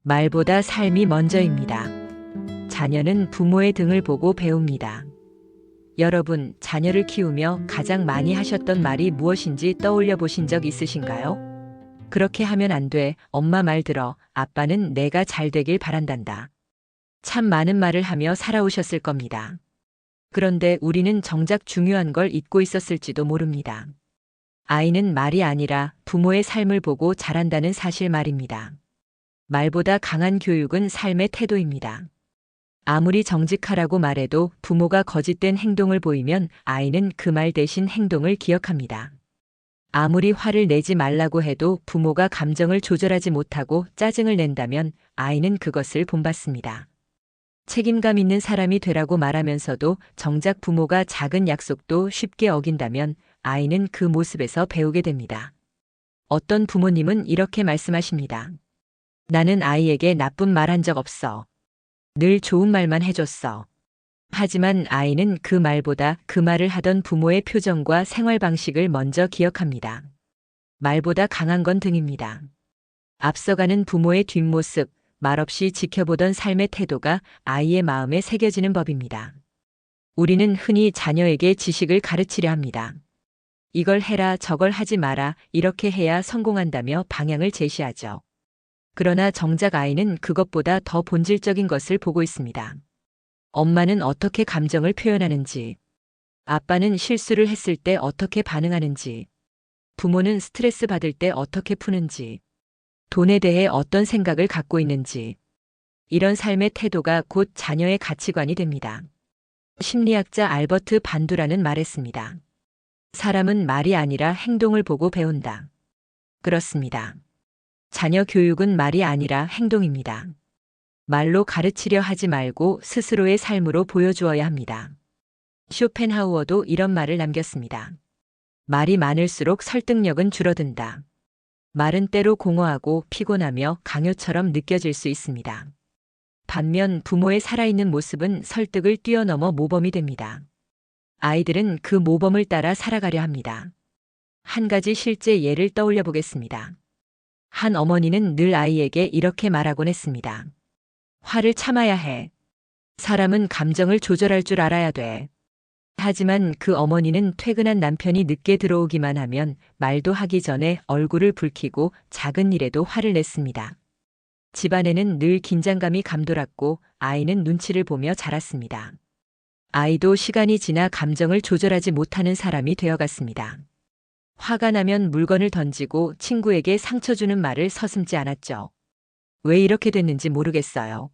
말보다 삶이 먼저입니다. 자녀는 부모의 등을 보고 배웁니다. 여러분, 자녀를 키우며 가장 많이 하셨던 말이 무엇인지 떠올려 보신 적 있으신가요? 그렇게 하면 안 돼. 엄마 말 들어. 아빠는 내가 잘 되길 바란단다. 참 많은 말을 하며 살아오셨을 겁니다. 그런데 우리는 정작 중요한 걸 잊고 있었을지도 모릅니다. 아이는 말이 아니라 부모의 삶을 보고 자란다는 사실 말입니다. 말보다 강한 교육은 삶의 태도입니다. 아무리 정직하라고 말해도 부모가 거짓된 행동을 보이면 아이는 그 말 대신 행동을 기억합니다. 아무리 화를 내지 말라고 해도 부모가 감정을 조절하지 못하고 짜증을 낸다면 아이는 그것을 본받습니다. 책임감 있는 사람이 되라고 말하면서도 정작 부모가 작은 약속도 쉽게 어긴다면 아이는 그 모습에서 배우게 됩니다. 어떤 부모님은 이렇게 말씀하십니다. 나는 아이에게 나쁜 말 한 적 없어. 늘 좋은 말만 해줬어. 하지만 아이는 그 말보다 그 말을 하던 부모의 표정과 생활 방식을 먼저 기억합니다. 말보다 강한 건 등입니다. 앞서가는 부모의 뒷모습, 말없이 지켜보던 삶의 태도가 아이의 마음에 새겨지는 법입니다. 우리는 흔히 자녀에게 지식을 가르치려 합니다. 이걸 해라, 저걸 하지 마라, 이렇게 해야 성공한다며 방향을 제시하죠. 그러나 정작 아이는 그것보다 더 본질적인 것을 보고 있습니다. 엄마는 어떻게 감정을 표현하는지, 아빠는 실수를 했을 때 어떻게 반응하는지, 부모는 스트레스 받을 때 어떻게 푸는지, 돈에 대해 어떤 생각을 갖고 있는지, 이런 삶의 태도가 곧 자녀의 가치관이 됩니다. 심리학자 알버트 반두라는 말했습니다. 사람은 말이 아니라 행동을 보고 배운다. 그렇습니다. 자녀 교육은 말이 아니라 행동입니다. 말로 가르치려 하지 말고 스스로의 삶으로 보여주어야 합니다. 쇼펜하우어도 이런 말을 남겼습니다. 말이 많을수록 설득력은 줄어든다. 말은 때로 공허하고 피곤하며 강요처럼 느껴질 수 있습니다. 반면 부모의 살아있는 모습은 설득을 뛰어넘어 모범이 됩니다. 아이들은 그 모범을 따라 살아가려 합니다. 한 가지 실제 예를 떠올려 보겠습니다. 한 어머니는 늘 아이에게 이렇게 말하곤 했습니다. 화를 참아야 해. 사람은 감정을 조절할 줄 알아야 돼. 하지만 그 어머니는 퇴근한 남편이 늦게 들어오기만 하면 말도 하기 전에 얼굴을 붉히고 작은 일에도 화를 냈습니다. 집안에는 늘 긴장감이 감돌았고 아이는 눈치를 보며 자랐습니다. 아이도 시간이 지나 감정을 조절하지 못하는 사람이 되어갔습니다. 화가 나면 물건을 던지고 친구에게 상처 주는 말을 서슴지 않았죠. 왜 이렇게 됐는지 모르겠어요.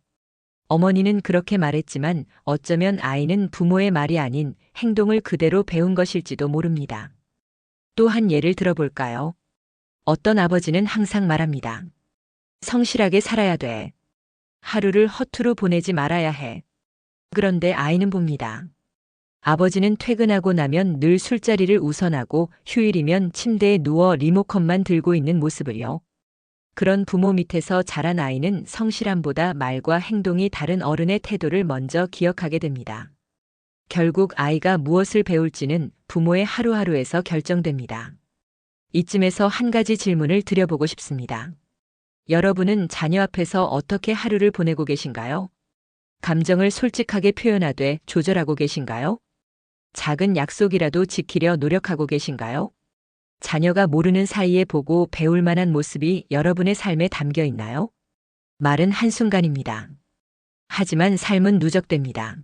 어머니는 그렇게 말했지만 어쩌면 아이는 부모의 말이 아닌 행동을 그대로 배운 것일지도 모릅니다. 또 한 예를 들어볼까요? 어떤 아버지는 항상 말합니다. 성실하게 살아야 돼. 하루를 허투루 보내지 말아야 해. 그런데 아이는 봅니다. 아버지는 퇴근하고 나면 늘 술자리를 우선하고 휴일이면 침대에 누워 리모컨만 들고 있는 모습을요. 그런 부모 밑에서 자란 아이는 성실함보다 말과 행동이 다른 어른의 태도를 먼저 기억하게 됩니다. 결국 아이가 무엇을 배울지는 부모의 하루하루에서 결정됩니다. 이쯤에서 한 가지 질문을 드려보고 싶습니다. 여러분은 자녀 앞에서 어떻게 하루를 보내고 계신가요? 감정을 솔직하게 표현하되 조절하고 계신가요? 작은 약속이라도 지키려 노력하고 계신가요? 자녀가 모르는 사이에 보고 배울 만한 모습이 여러분의 삶에 담겨 있나요? 말은 한순간입니다. 하지만 삶은 누적됩니다.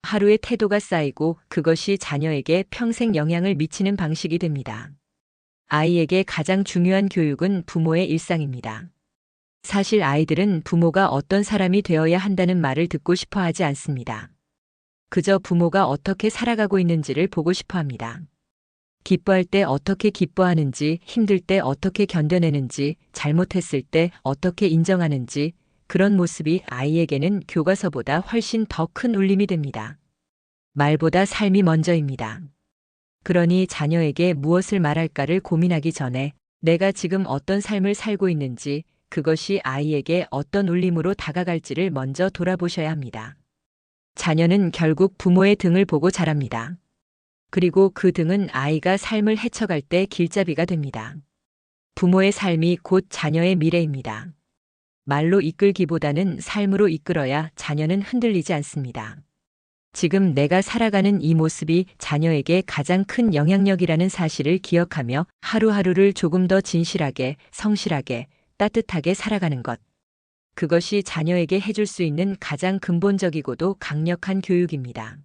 하루의 태도가 쌓이고 그것이 자녀에게 평생 영향을 미치는 방식이 됩니다. 아이에게 가장 중요한 교육은 부모의 일상입니다. 사실 아이들은 부모가 어떤 사람이 되어야 한다는 말을 듣고 싶어 하지 않습니다. 그저 부모가 어떻게 살아가고 있는지를 보고 싶어 합니다. 기뻐할 때 어떻게 기뻐하는지, 힘들 때 어떻게 견뎌내는지, 잘못했을 때 어떻게 인정하는지, 그런 모습이 아이에게는 교과서보다 훨씬 더 큰 울림이 됩니다. 말보다 삶이 먼저입니다. 그러니 자녀에게 무엇을 말할까를 고민하기 전에 내가 지금 어떤 삶을 살고 있는지, 그것이 아이에게 어떤 울림으로 다가갈지를 먼저 돌아보셔야 합니다. 자녀는 결국 부모의 등을 보고 자랍니다. 그리고 그 등은 아이가 삶을 헤쳐갈 때 길잡이가 됩니다. 부모의 삶이 곧 자녀의 미래입니다. 말로 이끌기보다는 삶으로 이끌어야 자녀는 흔들리지 않습니다. 지금 내가 살아가는 이 모습이 자녀에게 가장 큰 영향력이라는 사실을 기억하며 하루하루를 조금 더 진실하게, 성실하게, 따뜻하게 살아가는 것. 그것이 자녀에게 해줄 수 있는 가장 근본적이고도 강력한 교육입니다.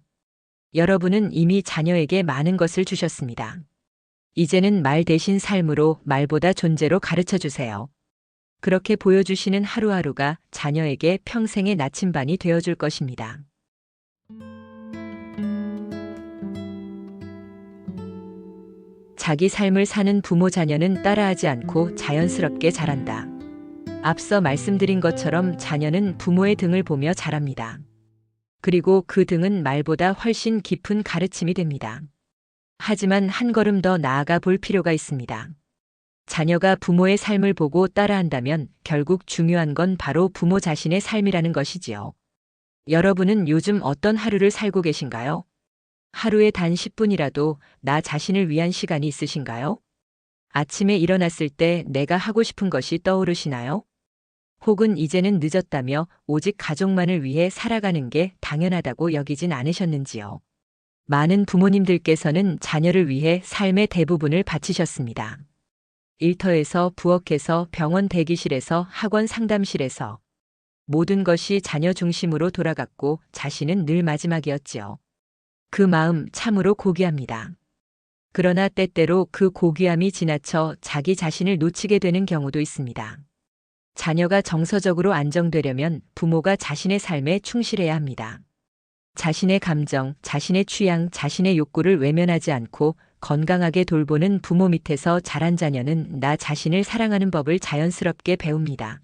여러분은 이미 자녀에게 많은 것을 주셨습니다. 이제는 말 대신 삶으로, 말보다 존재로 가르쳐 주세요. 그렇게 보여주시는 하루하루가 자녀에게 평생의 나침반이 되어줄 것입니다. 자기 삶을 사는 부모 자녀는 따라하지 않고 자연스럽게 자란다. 앞서 말씀드린 것처럼 자녀는 부모의 등을 보며 자랍니다. 그리고 그 등은 말보다 훨씬 깊은 가르침이 됩니다. 하지만 한 걸음 더 나아가 볼 필요가 있습니다. 자녀가 부모의 삶을 보고 따라한다면 결국 중요한 건 바로 부모 자신의 삶이라는 것이지요. 여러분은 요즘 어떤 하루를 살고 계신가요? 하루에 단 10분이라도 나 자신을 위한 시간이 있으신가요? 아침에 일어났을 때 내가 하고 싶은 것이 떠오르시나요? 혹은 이제는 늦었다며 오직 가족만을 위해 살아가는 게 당연하다고 여기진 않으셨는지요? 많은 부모님들께서는 자녀를 위해 삶의 대부분을 바치셨습니다. 일터에서, 부엌에서, 병원 대기실에서, 학원 상담실에서 모든 것이 자녀 중심으로 돌아갔고 자신은 늘 마지막이었지요. 그 마음 참으로 고귀합니다. 그러나 때때로 그 고귀함이 지나쳐 자기 자신을 놓치게 되는 경우도 있습니다. 자녀가 정서적으로 안정되려면 부모가 자신의 삶에 충실해야 합니다. 자신의 감정, 자신의 취향, 자신의 욕구를 외면하지 않고 건강하게 돌보는 부모 밑에서 자란 자녀는 나 자신을 사랑하는 법을 자연스럽게 배웁니다.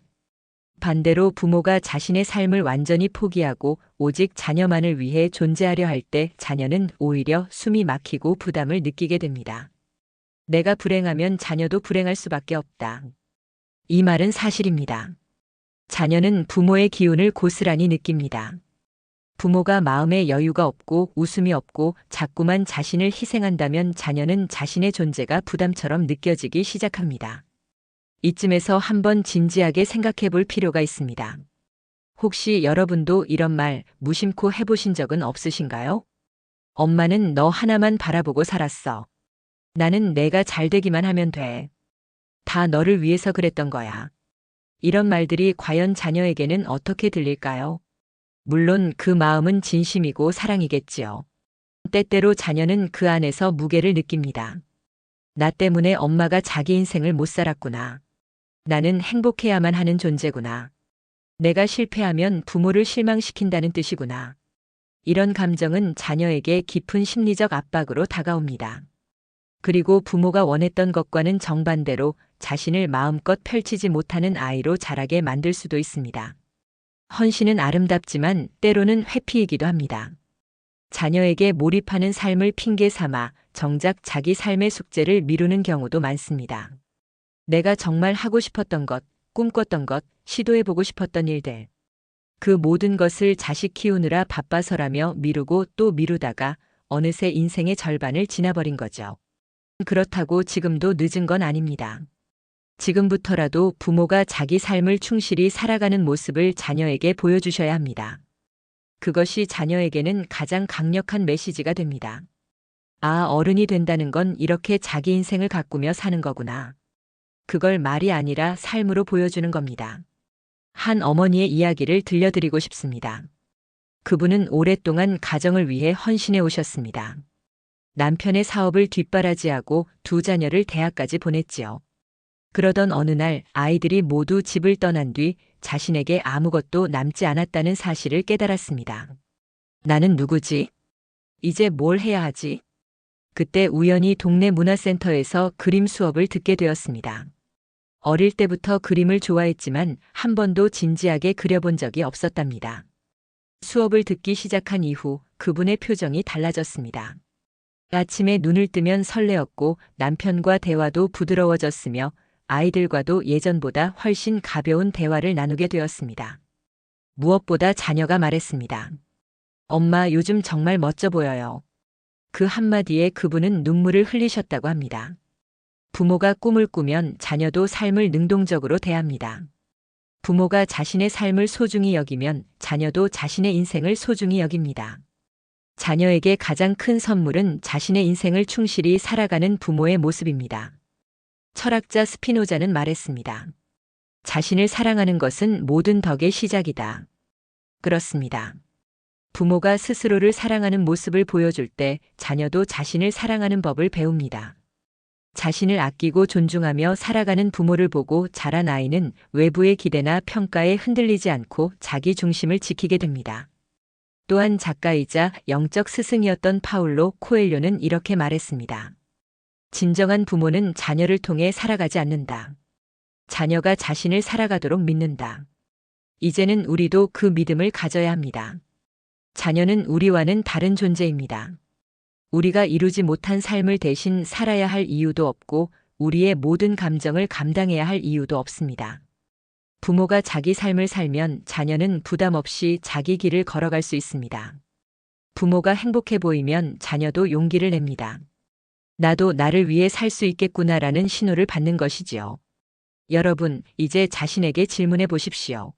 반대로 부모가 자신의 삶을 완전히 포기하고 오직 자녀만을 위해 존재하려 할 때 자녀는 오히려 숨이 막히고 부담을 느끼게 됩니다. 내가 불행하면 자녀도 불행할 수밖에 없다. 이 말은 사실입니다. 자녀는 부모의 기운을 고스란히 느낍니다. 부모가 마음에 여유가 없고 웃음이 없고 자꾸만 자신을 희생한다면 자녀는 자신의 존재가 부담처럼 느껴지기 시작합니다. 이쯤에서 한번 진지하게 생각해 볼 필요가 있습니다. 혹시 여러분도 이런 말 무심코 해보신 적은 없으신가요? 엄마는 너 하나만 바라보고 살았어. 나는 내가 잘 되기만 하면 돼. 다 너를 위해서 그랬던 거야. 이런 말들이 과연 자녀에게는 어떻게 들릴까요? 물론 그 마음은 진심이고 사랑이겠지요. 때때로 자녀는 그 안에서 무게를 느낍니다. 나 때문에 엄마가 자기 인생을 못 살았구나. 나는 행복해야만 하는 존재구나. 내가 실패하면 부모를 실망시킨다는 뜻이구나. 이런 감정은 자녀에게 깊은 심리적 압박으로 다가옵니다. 그리고 부모가 원했던 것과는 정반대로 자신을 마음껏 펼치지 못하는 아이로 자라게 만들 수도 있습니다. 헌신은 아름답지만 때로는 회피이기도 합니다. 자녀에게 몰입하는 삶을 핑계 삼아 정작 자기 삶의 숙제를 미루는 경우도 많습니다. 내가 정말 하고 싶었던 것, 꿈꿨던 것, 시도해보고 싶었던 일들. 그 모든 것을 자식 키우느라 바빠서라며 미루고 또 미루다가 어느새 인생의 절반을 지나버린 거죠. 그렇다고 지금도 늦은 건 아닙니다. 지금부터라도 부모가 자기 삶을 충실히 살아가는 모습을 자녀에게 보여주셔야 합니다. 그것이 자녀에게는 가장 강력한 메시지가 됩니다. 아, 어른이 된다는 건 이렇게 자기 인생을 가꾸며 사는 거구나. 그걸 말이 아니라 삶으로 보여주는 겁니다. 한 어머니의 이야기를 들려드리고 싶습니다. 그분은 오랫동안 가정을 위해 헌신해 오셨습니다. 남편의 사업을 뒷바라지하고 두 자녀를 대학까지 보냈지요. 그러던 어느 날 아이들이 모두 집을 떠난 뒤 자신에게 아무것도 남지 않았다는 사실을 깨달았습니다. 나는 누구지? 이제 뭘 해야 하지? 그때 우연히 동네 문화센터에서 그림 수업을 듣게 되었습니다. 어릴 때부터 그림을 좋아했지만 한 번도 진지하게 그려본 적이 없었답니다. 수업을 듣기 시작한 이후 그분의 표정이 달라졌습니다. 아침에 눈을 뜨면 설레었고 남편과 대화도 부드러워졌으며 아이들과도 예전보다 훨씬 가벼운 대화를 나누게 되었습니다. 무엇보다 자녀가 말했습니다. 엄마, 요즘 정말 멋져 보여요. 그 한마디에 그분은 눈물을 흘리셨다고 합니다. 부모가 꿈을 꾸면 자녀도 삶을 능동적으로 대합니다. 부모가 자신의 삶을 소중히 여기면 자녀도 자신의 인생을 소중히 여깁니다. 자녀에게 가장 큰 선물은 자신의 인생을 충실히 살아가는 부모의 모습입니다. 철학자 스피노자는 말했습니다. 자신을 사랑하는 것은 모든 덕의 시작이다. 그렇습니다. 부모가 스스로를 사랑하는 모습을 보여줄 때 자녀도 자신을 사랑하는 법을 배웁니다. 자신을 아끼고 존중하며 살아가는 부모를 보고 자란 아이는 외부의 기대나 평가에 흔들리지 않고 자기 중심을 지키게 됩니다. 또한 작가이자 영적 스승이었던 파울로 코엘료는 이렇게 말했습니다. 진정한 부모는 자녀를 통해 살아가지 않는다. 자녀가 자신을 살아가도록 믿는다. 이제는 우리도 그 믿음을 가져야 합니다. 자녀는 우리와는 다른 존재입니다. 우리가 이루지 못한 삶을 대신 살아야 할 이유도 없고 우리의 모든 감정을 감당해야 할 이유도 없습니다. 부모가 자기 삶을 살면 자녀는 부담 없이 자기 길을 걸어갈 수 있습니다. 부모가 행복해 보이면 자녀도 용기를 냅니다. 나도 나를 위해 살 수 있겠구나라는 신호를 받는 것이지요. 여러분, 이제 자신에게 질문해 보십시오.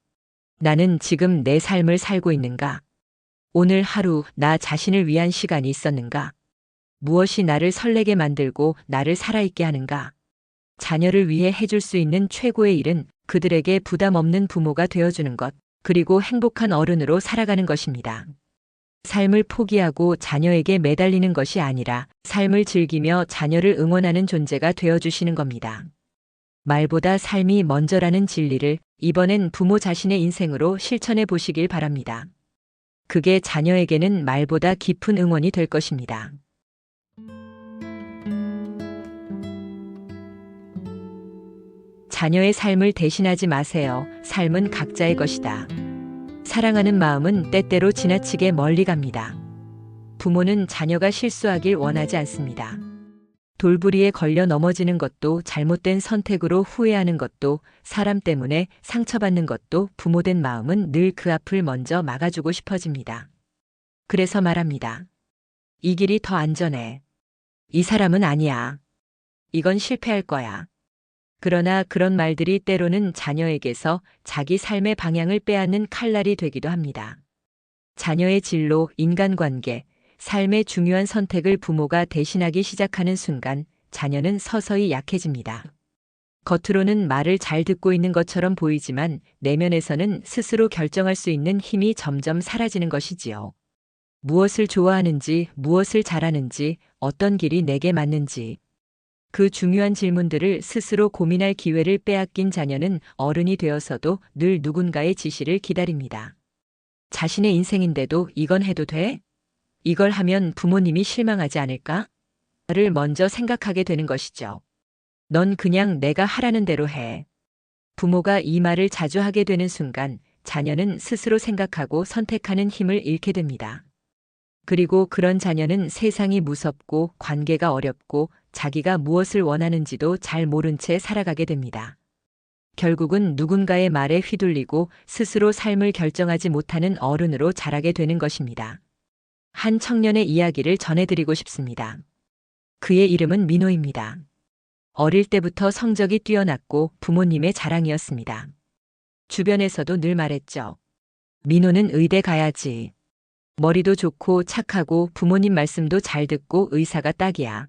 나는 지금 내 삶을 살고 있는가? 오늘 하루 나 자신을 위한 시간이 있었는가? 무엇이 나를 설레게 만들고 나를 살아있게 하는가? 자녀를 위해 해줄 수 있는 최고의 일은 그들에게 부담 없는 부모가 되어주는 것, 그리고 행복한 어른으로 살아가는 것입니다. 삶을 포기하고 자녀에게 매달리는 것이 아니라 삶을 즐기며 자녀를 응원하는 존재가 되어주시는 겁니다. 말보다 삶이 먼저라는 진리를 이번엔 부모 자신의 인생으로 실천해 보시길 바랍니다. 그게 자녀에게는 말보다 깊은 응원이 될 것입니다. 자녀의 삶을 대신하지 마세요. 삶은 각자의 것이다. 사랑하는 마음은 때때로 지나치게 멀리 갑니다. 부모는 자녀가 실수하길 원하지 않습니다. 돌부리에 걸려 넘어지는 것도, 잘못된 선택으로 후회하는 것도, 사람 때문에 상처받는 것도 부모된 마음은 늘 그 앞을 먼저 막아주고 싶어집니다. 그래서 말합니다. 이 길이 더 안전해. 이 사람은 아니야. 이건 실패할 거야. 그러나 그런 말들이 때로는 자녀에게서 자기 삶의 방향을 빼앗는 칼날이 되기도 합니다. 자녀의 진로, 인간관계, 삶의 중요한 선택을 부모가 대신하기 시작하는 순간 자녀는 서서히 약해집니다. 겉으로는 말을 잘 듣고 있는 것처럼 보이지만 내면에서는 스스로 결정할 수 있는 힘이 점점 사라지는 것이지요. 무엇을 좋아하는지, 무엇을 잘하는지, 어떤 길이 내게 맞는지. 그 중요한 질문들을 스스로 고민할 기회를 빼앗긴 자녀는 어른이 되어서도 늘 누군가의 지시를 기다립니다. 자신의 인생인데도 이건 해도 돼? 이걸 하면 부모님이 실망하지 않을까? 를 먼저 생각하게 되는 것이죠. 넌 그냥 내가 하라는 대로 해. 부모가 이 말을 자주 하게 되는 순간 자녀는 스스로 생각하고 선택하는 힘을 잃게 됩니다. 그리고 그런 자녀는 세상이 무섭고 관계가 어렵고 자기가 무엇을 원하는지도 잘 모른 채 살아가게 됩니다. 결국은 누군가의 말에 휘둘리고 스스로 삶을 결정하지 못하는 어른으로 자라게 되는 것입니다. 한 청년의 이야기를 전해드리고 싶습니다. 그의 이름은 민호입니다. 어릴 때부터 성적이 뛰어났고 부모님의 자랑이었습니다. 주변에서도 늘 말했죠. 민호는 의대 가야지. 머리도 좋고 착하고 부모님 말씀도 잘 듣고 의사가 딱이야.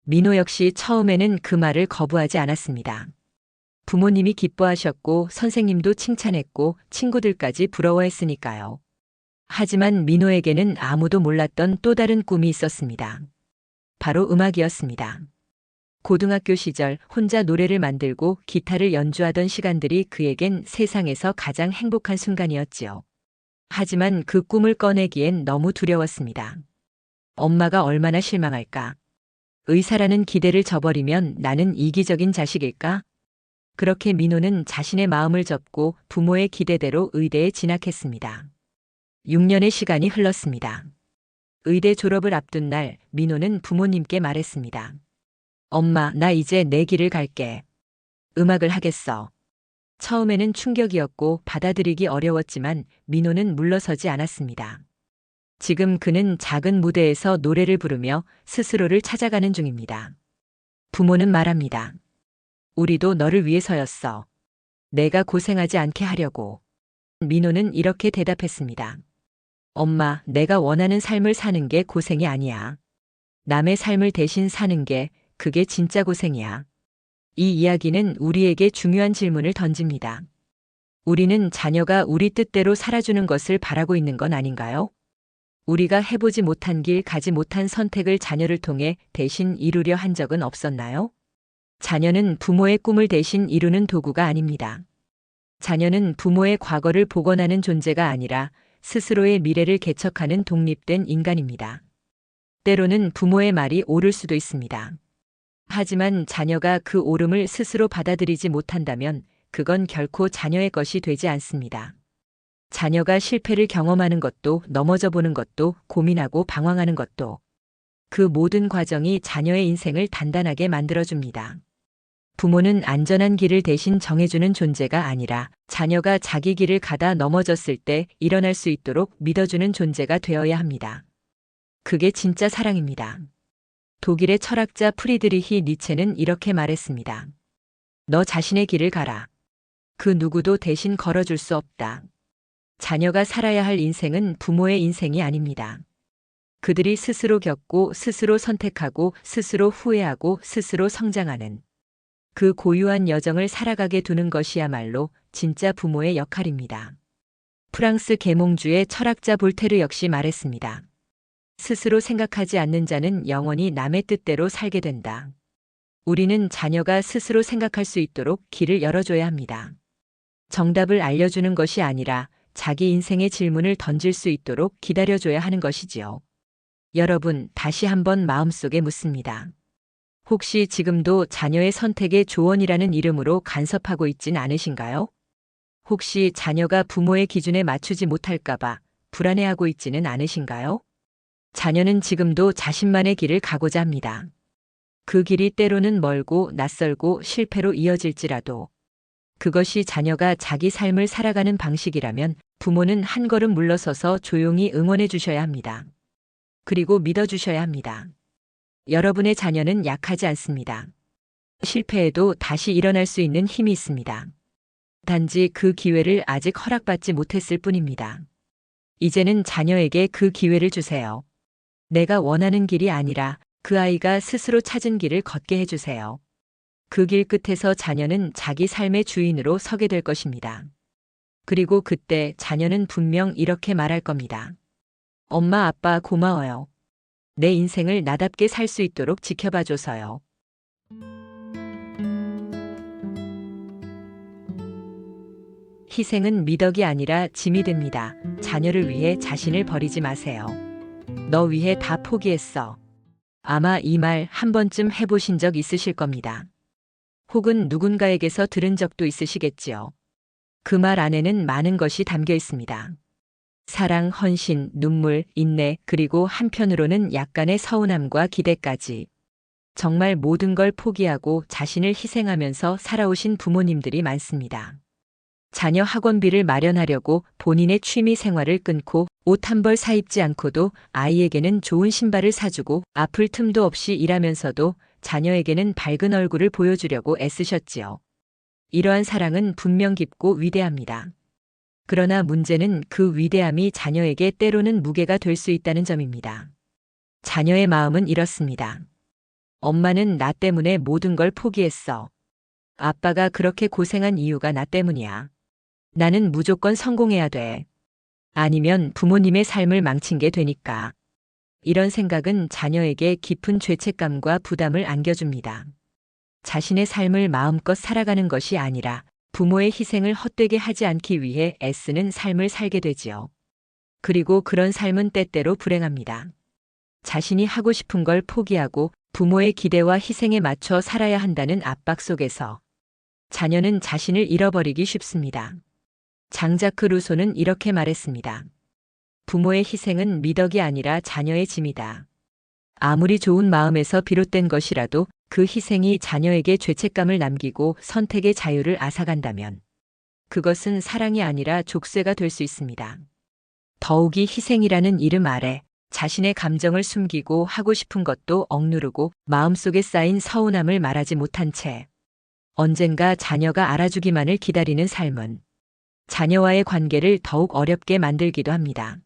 민호 역시 처음에는 그 말을 거부하지 않았습니다. 부모님이 기뻐하셨고 선생님도 칭찬했고 친구들까지 부러워했으니까요. 하지만 민호에게는 아무도 몰랐던 또 다른 꿈이 있었습니다. 바로 음악이었습니다. 고등학교 시절 혼자 노래를 만들고 기타를 연주하던 시간들이 그에겐 세상에서 가장 행복한 순간이었지요. 하지만 그 꿈을 꺼내기엔 너무 두려웠습니다. 엄마가 얼마나 실망할까? 의사라는 기대를 저버리면 나는 이기적인 자식일까? 그렇게 민호는 자신의 마음을 접고 부모의 기대대로 의대에 진학했습니다. 6년의 시간이 흘렀습니다. 의대 졸업을 앞둔 날 민호는 부모님께 말했습니다. 엄마, 나 이제 내 길을 갈게. 음악을 하겠어. 처음에는 충격이었고 받아들이기 어려웠지만 민호는 물러서지 않았습니다. 지금 그는 작은 무대에서 노래를 부르며 스스로를 찾아가는 중입니다. 부모는 말합니다. 우리도 너를 위해서였어. 내가 고생하지 않게 하려고. 민호는 이렇게 대답했습니다. 엄마, 내가 원하는 삶을 사는 게 고생이 아니야. 남의 삶을 대신 사는 게 그게 진짜 고생이야. 이 이야기는 우리에게 중요한 질문을 던집니다. 우리는 자녀가 우리 뜻대로 살아주는 것을 바라고 있는 건 아닌가요? 우리가 해보지 못한 길, 가지 못한 선택을 자녀를 통해 대신 이루려 한 적은 없었나요? 자녀는 부모의 꿈을 대신 이루는 도구가 아닙니다. 자녀는 부모의 과거를 복원하는 존재가 아니라 스스로의 미래를 개척하는 독립된 인간입니다. 때로는 부모의 말이 옳을 수도 있습니다. 하지만 자녀가 그 옳음을 스스로 받아들이지 못한다면 그건 결코 자녀의 것이 되지 않습니다. 자녀가 실패를 경험하는 것도, 넘어져 보는 것도, 고민하고 방황하는 것도, 그 모든 과정이 자녀의 인생을 단단하게 만들어줍니다. 부모는 안전한 길을 대신 정해주는 존재가 아니라 자녀가 자기 길을 가다 넘어졌을 때 일어날 수 있도록 믿어주는 존재가 되어야 합니다. 그게 진짜 사랑입니다. 독일의 철학자 프리드리히 니체는 이렇게 말했습니다. 너 자신의 길을 가라. 그 누구도 대신 걸어줄 수 없다. 자녀가 살아야 할 인생은 부모의 인생이 아닙니다. 그들이 스스로 겪고 스스로 선택하고 스스로 후회하고 스스로 성장하는 그 고유한 여정을 살아가게 두는 것이야말로 진짜 부모의 역할입니다. 프랑스 계몽주의 철학자 볼테르 역시 말했습니다. 스스로 생각하지 않는 자는 영원히 남의 뜻대로 살게 된다. 우리는 자녀가 스스로 생각할 수 있도록 길을 열어줘야 합니다. 정답을 알려주는 것이 아니라 자기 인생의 질문을 던질 수 있도록 기다려줘야 하는 것이지요. 여러분, 다시 한번 마음속에 묻습니다. 혹시 지금도 자녀의 선택의 조언이라는 이름으로 간섭하고 있진 않으신가요? 혹시 자녀가 부모의 기준에 맞추지 못할까봐 불안해하고 있지는 않으신가요? 자녀는 지금도 자신만의 길을 가고자 합니다. 그 길이 때로는 멀고 낯설고 실패로 이어질지라도 그것이 자녀가 자기 삶을 살아가는 방식이라면 부모는 한 걸음 물러서서 조용히 응원해 주셔야 합니다. 그리고 믿어 주셔야 합니다. 여러분의 자녀는 약하지 않습니다. 실패해도 다시 일어날 수 있는 힘이 있습니다. 단지 그 기회를 아직 허락받지 못했을 뿐입니다. 이제는 자녀에게 그 기회를 주세요. 내가 원하는 길이 아니라 그 아이가 스스로 찾은 길을 걷게 해주세요. 그 길 끝에서 자녀는 자기 삶의 주인으로 서게 될 것입니다. 그리고 그때 자녀는 분명 이렇게 말할 겁니다. 엄마, 아빠 고마워요. 내 인생을 나답게 살 수 있도록 지켜봐줘서요. 희생은 미덕이 아니라 짐이 됩니다. 자녀를 위해 자신을 버리지 마세요. 너 위해 다 포기했어. 아마 이 말 한 번쯤 해보신 적 있으실 겁니다. 혹은 누군가에게서 들은 적도 있으시겠지요. 그 말 안에는 많은 것이 담겨 있습니다. 사랑, 헌신, 눈물, 인내, 그리고 한편으로는 약간의 서운함과 기대까지. 정말 모든 걸 포기하고 자신을 희생하면서 살아오신 부모님들이 많습니다. 자녀 학원비를 마련하려고 본인의 취미 생활을 끊고 옷 한 벌 사입지 않고도 아이에게는 좋은 신발을 사주고 아플 틈도 없이 일하면서도 자녀에게는 밝은 얼굴을 보여주려고 애쓰셨지요. 이러한 사랑은 분명 깊고 위대합니다. 그러나 문제는 그 위대함이 자녀에게 때로는 무게가 될 수 있다는 점입니다. 자녀의 마음은 이렇습니다. 엄마는 나 때문에 모든 걸 포기했어. 아빠가 그렇게 고생한 이유가 나 때문이야. 나는 무조건 성공해야 돼. 아니면 부모님의 삶을 망친 게 되니까. 이런 생각은 자녀에게 깊은 죄책감과 부담을 안겨줍니다. 자신의 삶을 마음껏 살아가는 것이 아니라 부모의 희생을 헛되게 하지 않기 위해 애쓰는 삶을 살게 되지요. 그리고 그런 삶은 때때로 불행합니다. 자신이 하고 싶은 걸 포기하고 부모의 기대와 희생에 맞춰 살아야 한다는 압박 속에서 자녀는 자신을 잃어버리기 쉽습니다. 장자크 루소는 이렇게 말했습니다. 부모의 희생은 미덕이 아니라 자녀의 짐이다. 아무리 좋은 마음에서 비롯된 것이라도 그 희생이 자녀에게 죄책감을 남기고 선택의 자유를 앗아간다면 그것은 사랑이 아니라 족쇄가 될 수 있습니다. 더욱이 희생이라는 이름 아래 자신의 감정을 숨기고 하고 싶은 것도 억누르고 마음속에 쌓인 서운함을 말하지 못한 채 언젠가 자녀가 알아주기만을 기다리는 삶은 자녀와의 관계를 더욱 어렵게 만들기도 합니다.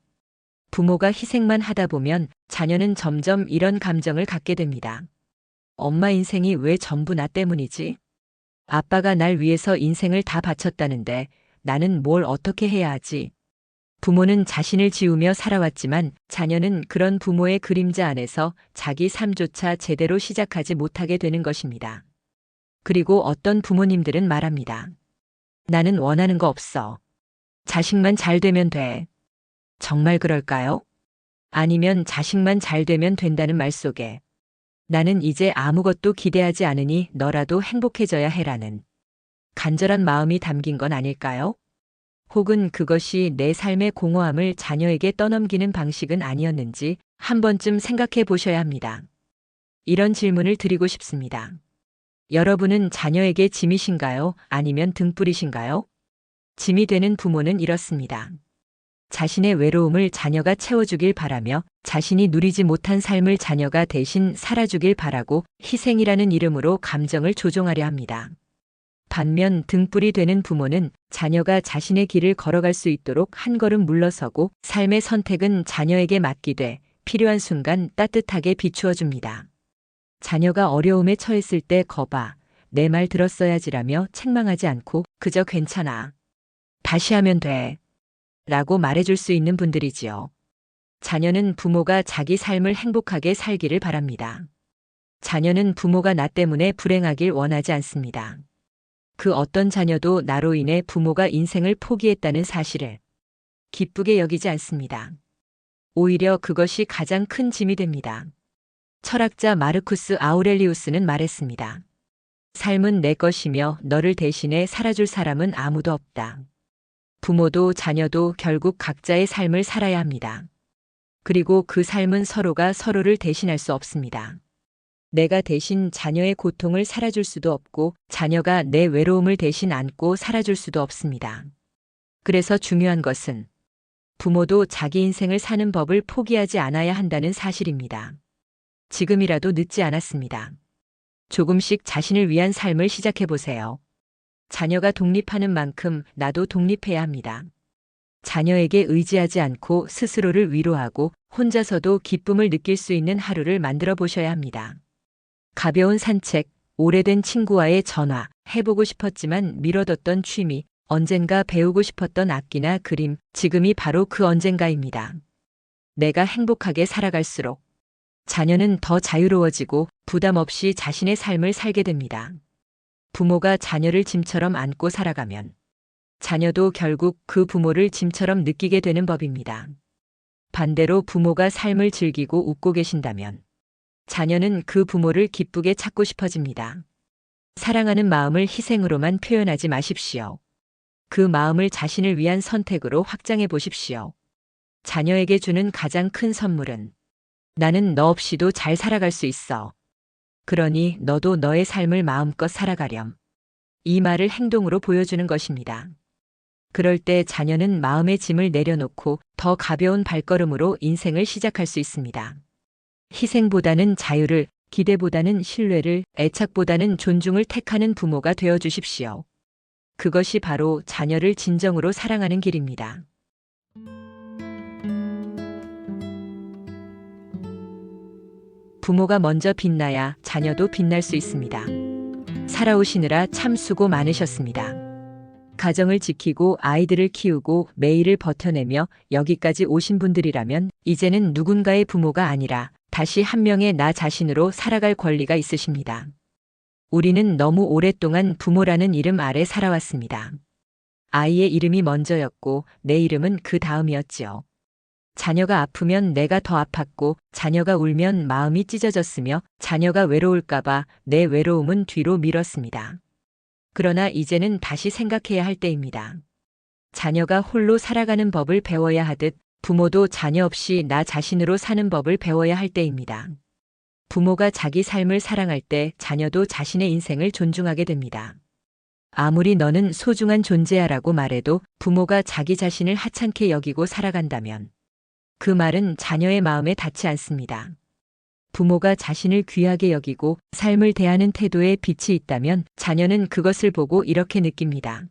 부모가 희생만 하다 보면 자녀는 점점 이런 감정을 갖게 됩니다. 엄마 인생이 왜 전부 나 때문이지? 아빠가 날 위해서 인생을 다 바쳤다는데 나는 뭘 어떻게 해야 하지? 부모는 자신을 지우며 살아왔지만 자녀는 그런 부모의 그림자 안에서 자기 삶조차 제대로 시작하지 못하게 되는 것입니다. 그리고 어떤 부모님들은 말합니다. 나는 원하는 거 없어. 자식만 잘 되면 돼. 정말 그럴까요? 아니면 자식만 잘 되면 된다는 말 속에 나는 이제 아무것도 기대하지 않으니 너라도 행복해져야 해라는 간절한 마음이 담긴 건 아닐까요? 혹은 그것이 내 삶의 공허함을 자녀에게 떠넘기는 방식은 아니었는지 한 번쯤 생각해 보셔야 합니다. 이런 질문을 드리고 싶습니다. 여러분은 자녀에게 짐이신가요? 아니면 등불이신가요? 짐이 되는 부모는 이렇습니다. 자신의 외로움을 자녀가 채워주길 바라며 자신이 누리지 못한 삶을 자녀가 대신 살아주길 바라고 희생이라는 이름으로 감정을 조종하려 합니다. 반면 등불이 되는 부모는 자녀가 자신의 길을 걸어갈 수 있도록 한 걸음 물러서고 삶의 선택은 자녀에게 맡기되 필요한 순간 따뜻하게 비추어 줍니다. 자녀가 어려움에 처했을 때 거봐, 내 말 들었어야지라며 책망하지 않고 그저 괜찮아. 다시 하면 돼. 라고 말해줄 수 있는 분들이지요. 자녀는 부모가 자기 삶을 행복하게 살기를 바랍니다. 자녀는 부모가 나 때문에 불행하길 원하지 않습니다. 그 어떤 자녀도 나로 인해 부모가 인생을 포기했다는 사실을 기쁘게 여기지 않습니다. 오히려 그것이 가장 큰 짐이 됩니다. 철학자 마르쿠스 아우렐리우스는 말했습니다. 삶은 내 것이며 너를 대신해 살아줄 사람은 아무도 없다. 부모도 자녀도 결국 각자의 삶을 살아야 합니다. 그리고 그 삶은 서로가 서로를 대신할 수 없습니다. 내가 대신 자녀의 고통을 살아줄 수도 없고 자녀가 내 외로움을 대신 안고 살아줄 수도 없습니다. 그래서 중요한 것은 부모도 자기 인생을 사는 법을 포기하지 않아야 한다는 사실입니다. 지금이라도 늦지 않았습니다. 조금씩 자신을 위한 삶을 시작해 보세요. 자녀가 독립하는 만큼 나도 독립해야 합니다. 자녀에게 의지하지 않고 스스로를 위로하고 혼자서도 기쁨을 느낄 수 있는 하루를 만들어 보셔야 합니다. 가벼운 산책, 오래된 친구와의 전화, 해보고 싶었지만 미뤄뒀던 취미, 언젠가 배우고 싶었던 악기나 그림, 지금이 바로 그 언젠가입니다. 내가 행복하게 살아갈수록 자녀는 더 자유로워지고 부담 없이 자신의 삶을 살게 됩니다. 부모가 자녀를 짐처럼 안고 살아가면 자녀도 결국 그 부모를 짐처럼 느끼게 되는 법입니다. 반대로 부모가 삶을 즐기고 웃고 계신다면 자녀는 그 부모를 기쁘게 찾고 싶어집니다. 사랑하는 마음을 희생으로만 표현하지 마십시오. 그 마음을 자신을 위한 선택으로 확장해 보십시오. 자녀에게 주는 가장 큰 선물은 나는 너 없이도 잘 살아갈 수 있어. 그러니 너도 너의 삶을 마음껏 살아가렴. 이 말을 행동으로 보여주는 것입니다. 그럴 때 자녀는 마음의 짐을 내려놓고 더 가벼운 발걸음으로 인생을 시작할 수 있습니다. 희생보다는 자유를, 기대보다는 신뢰를, 애착보다는 존중을 택하는 부모가 되어 주십시오. 그것이 바로 자녀를 진정으로 사랑하는 길입니다. 부모가 먼저 빛나야 자녀도 빛날 수 있습니다. 살아오시느라 참 수고 많으셨습니다. 가정을 지키고 아이들을 키우고 매일을 버텨내며 여기까지 오신 분들이라면 이제는 누군가의 부모가 아니라 다시 한 명의 나 자신으로 살아갈 권리가 있으십니다. 우리는 너무 오랫동안 부모라는 이름 아래 살아왔습니다. 아이의 이름이 먼저였고 내 이름은 그 다음이었지요. 자녀가 아프면 내가 더 아팠고 자녀가 울면 마음이 찢어졌으며 자녀가 외로울까봐 내 외로움은 뒤로 미뤘습니다. 그러나 이제는 다시 생각해야 할 때입니다. 자녀가 홀로 살아가는 법을 배워야 하듯 부모도 자녀 없이 나 자신으로 사는 법을 배워야 할 때입니다. 부모가 자기 삶을 사랑할 때 자녀도 자신의 인생을 존중하게 됩니다. 아무리 너는 소중한 존재야라고 말해도 부모가 자기 자신을 하찮게 여기고 살아간다면 그 말은 자녀의 마음에 닿지 않습니다. 부모가 자신을 귀하게 여기고 삶을 대하는 태도에 빛이 있다면 자녀는 그것을 보고 이렇게 느낍니다.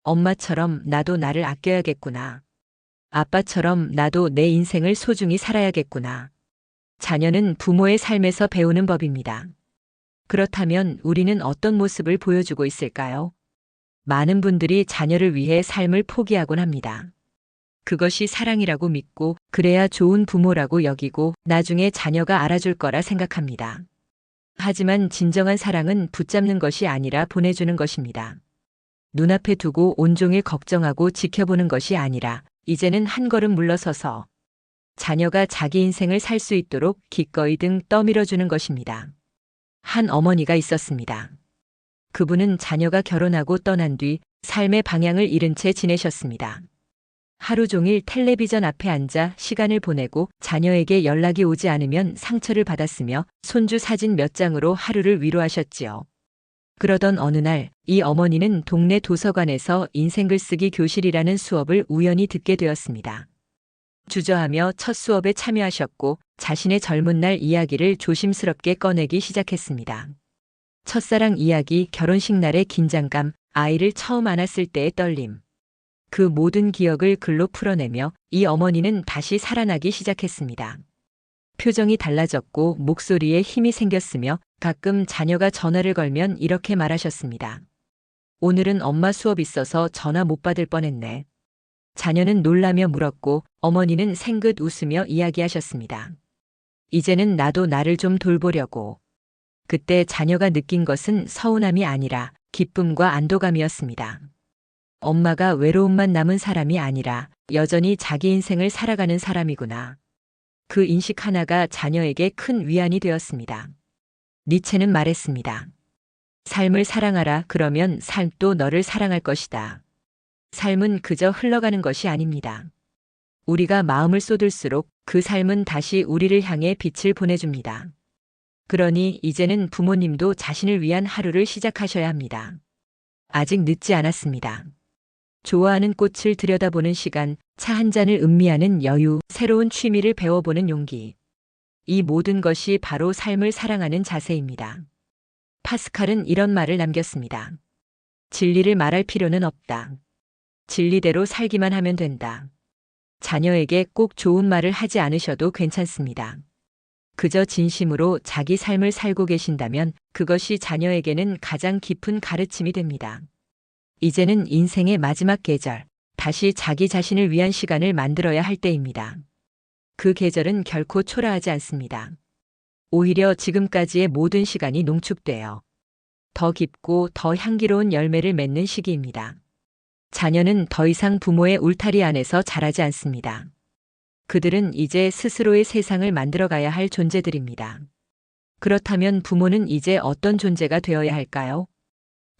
엄마처럼 나도 나를 아껴야겠구나. 아빠처럼 나도 내 인생을 소중히 살아야겠구나. 자녀는 부모의 삶에서 배우는 법입니다. 그렇다면 우리는 어떤 모습을 보여주고 있을까요? 많은 분들이 자녀를 위해 삶을 포기하곤 합니다. 그것이 사랑이라고 믿고 그래야 좋은 부모라고 여기고 나중에 자녀가 알아줄 거라 생각합니다. 하지만 진정한 사랑은 붙잡는 것이 아니라 보내주는 것입니다. 눈앞에 두고 온종일 걱정하고 지켜보는 것이 아니라 이제는 한 걸음 물러서서 자녀가 자기 인생을 살 수 있도록 기꺼이 등 떠밀어주는 것입니다. 한 어머니가 있었습니다. 그분은 자녀가 결혼하고 떠난 뒤 삶의 방향을 잃은 채 지내셨습니다. 하루 종일 텔레비전 앞에 앉아 시간을 보내고 자녀에게 연락이 오지 않으면 상처를 받았으며 손주 사진 몇 장으로 하루를 위로하셨지요. 그러던 어느 날 이 어머니는 동네 도서관에서 인생글쓰기 교실이라는 수업을 우연히 듣게 되었습니다. 주저하며 첫 수업에 참여하셨고 자신의 젊은 날 이야기를 조심스럽게 꺼내기 시작했습니다. 첫사랑 이야기, 결혼식 날의 긴장감, 아이를 처음 안았을 때의 떨림. 그 모든 기억을 글로 풀어내며 이 어머니는 다시 살아나기 시작했습니다. 표정이 달라졌고 목소리에 힘이 생겼으며 가끔 자녀가 전화를 걸면 이렇게 말하셨습니다. 오늘은 엄마 수업 있어서 전화 못 받을 뻔했네. 자녀는 놀라며 물었고 어머니는 생긋 웃으며 이야기하셨습니다. 이제는 나도 나를 좀 돌보려고. 그때 자녀가 느낀 것은 서운함이 아니라 기쁨과 안도감이었습니다. 엄마가 외로움만 남은 사람이 아니라 여전히 자기 인생을 살아가는 사람이구나. 그 인식 하나가 자녀에게 큰 위안이 되었습니다. 니체는 말했습니다. 삶을 사랑하라. 그러면 삶도 너를 사랑할 것이다. 삶은 그저 흘러가는 것이 아닙니다. 우리가 마음을 쏟을수록 그 삶은 다시 우리를 향해 빛을 보내줍니다. 그러니 이제는 부모님도 자신을 위한 하루를 시작하셔야 합니다. 아직 늦지 않았습니다. 좋아하는 꽃을 들여다보는 시간, 차 한 잔을 음미하는 여유, 새로운 취미를 배워보는 용기. 이 모든 것이 바로 삶을 사랑하는 자세입니다. 파스칼은 이런 말을 남겼습니다. 진리를 말할 필요는 없다. 진리대로 살기만 하면 된다. 자녀에게 꼭 좋은 말을 하지 않으셔도 괜찮습니다. 그저 진심으로 자기 삶을 살고 계신다면 그것이 자녀에게는 가장 깊은 가르침이 됩니다. 이제는 인생의 마지막 계절, 다시 자기 자신을 위한 시간을 만들어야 할 때입니다. 그 계절은 결코 초라하지 않습니다. 오히려 지금까지의 모든 시간이 농축되어 더 깊고 더 향기로운 열매를 맺는 시기입니다. 자녀는 더 이상 부모의 울타리 안에서 자라지 않습니다. 그들은 이제 스스로의 세상을 만들어가야 할 존재들입니다. 그렇다면 부모는 이제 어떤 존재가 되어야 할까요?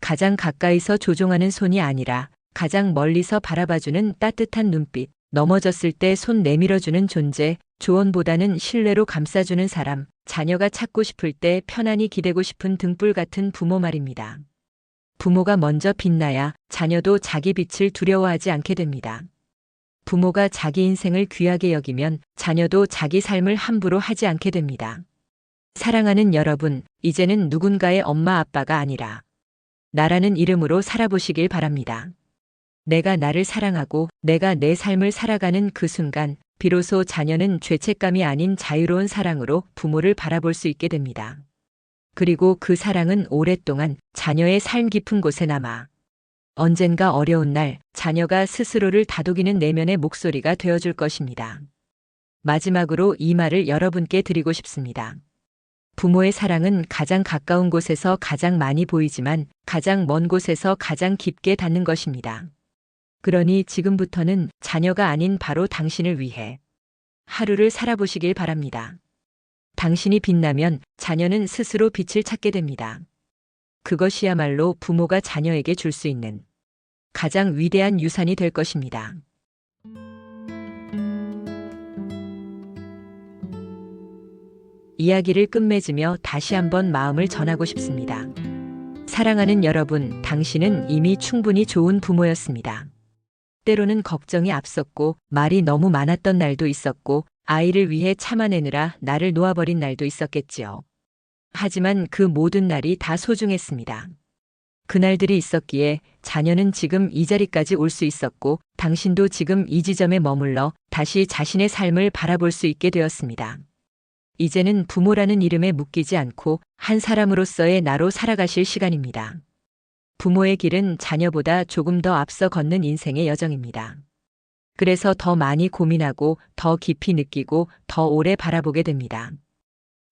가장 가까이서 조종하는 손이 아니라 가장 멀리서 바라봐주는 따뜻한 눈빛, 넘어졌을 때 손 내밀어주는 존재, 조언보다는 신뢰로 감싸주는 사람, 자녀가 찾고 싶을 때 편안히 기대고 싶은 등불 같은 부모 말입니다. 부모가 먼저 빛나야 자녀도 자기 빛을 두려워하지 않게 됩니다. 부모가 자기 인생을 귀하게 여기면 자녀도 자기 삶을 함부로 하지 않게 됩니다. 사랑하는 여러분, 이제는 누군가의 엄마 아빠가 아니라 나라는 이름으로 살아보시길 바랍니다. 내가 나를 사랑하고 내가 내 삶을 살아가는 그 순간 비로소 자녀는 죄책감이 아닌 자유로운 사랑으로 부모를 바라볼 수 있게 됩니다. 그리고 그 사랑은 오랫동안 자녀의 삶 깊은 곳에 남아 언젠가 어려운 날 자녀가 스스로를 다독이는 내면의 목소리가 되어줄 것입니다. 마지막으로 이 말을 여러분께 드리고 싶습니다. 부모의 사랑은 가장 가까운 곳에서 가장 많이 보이지만 가장 먼 곳에서 가장 깊게 닿는 것입니다. 그러니 지금부터는 자녀가 아닌 바로 당신을 위해 하루를 살아보시길 바랍니다. 당신이 빛나면 자녀는 스스로 빛을 찾게 됩니다. 그것이야말로 부모가 자녀에게 줄 수 있는 가장 위대한 유산이 될 것입니다. 이야기를 끝맺으며 다시 한번 마음을 전하고 싶습니다. 사랑하는 여러분, 당신은 이미 충분히 좋은 부모였습니다. 때로는 걱정이 앞섰고 말이 너무 많았던 날도 있었고 아이를 위해 참아내느라 나를 놓아버린 날도 있었겠지요. 하지만 그 모든 날이 다 소중했습니다. 그날들이 있었기에 자녀는 지금 이 자리까지 올 수 있었고 당신도 지금 이 지점에 머물러 다시 자신의 삶을 바라볼 수 있게 되었습니다. 이제는 부모라는 이름에 묶이지 않고 한 사람으로서의 나로 살아가실 시간입니다. 부모의 길은 자녀보다 조금 더 앞서 걷는 인생의 여정입니다. 그래서 더 많이 고민하고 더 깊이 느끼고 더 오래 바라보게 됩니다.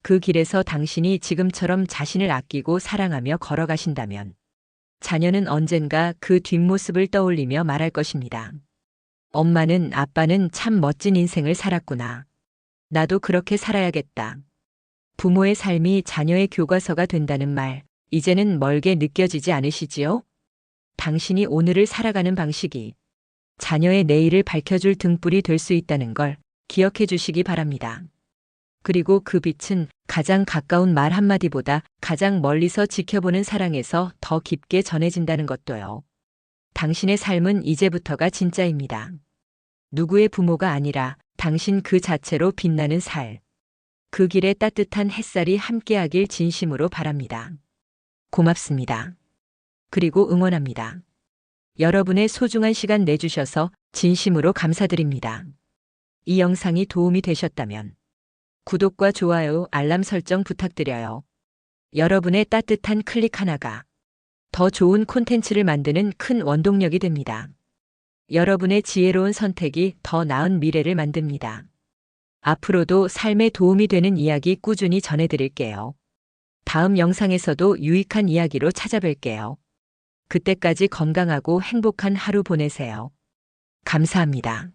그 길에서 당신이 지금처럼 자신을 아끼고 사랑하며 걸어가신다면 자녀는 언젠가 그 뒷모습을 떠올리며 말할 것입니다. 엄마는, 아빠는 참 멋진 인생을 살았구나. 나도 그렇게 살아야겠다. 부모의 삶이 자녀의 교과서가 된다는 말, 이제는 멀게 느껴지지 않으시지요? 당신이 오늘을 살아가는 방식이 자녀의 내일을 밝혀줄 등불이 될 수 있다는 걸 기억해 주시기 바랍니다. 그리고 그 빛은 가장 가까운 말 한마디보다 가장 멀리서 지켜보는 사랑에서 더 깊게 전해진다는 것도요. 당신의 삶은 이제부터가 진짜입니다. 누구의 부모가 아니라 당신 그 자체로 빛나는 살. 그 길에 따뜻한 햇살이 함께하길 진심으로 바랍니다. 고맙습니다. 그리고 응원합니다. 여러분의 소중한 시간 내주셔서 진심으로 감사드립니다. 이 영상이 도움이 되셨다면 구독과 좋아요, 알람 설정 부탁드려요. 여러분의 따뜻한 클릭 하나가 더 좋은 콘텐츠를 만드는 큰 원동력이 됩니다. 여러분의 지혜로운 선택이 더 나은 미래를 만듭니다. 앞으로도 삶에 도움이 되는 이야기 꾸준히 전해드릴게요. 다음 영상에서도 유익한 이야기로 찾아뵐게요. 그때까지 건강하고 행복한 하루 보내세요. 감사합니다.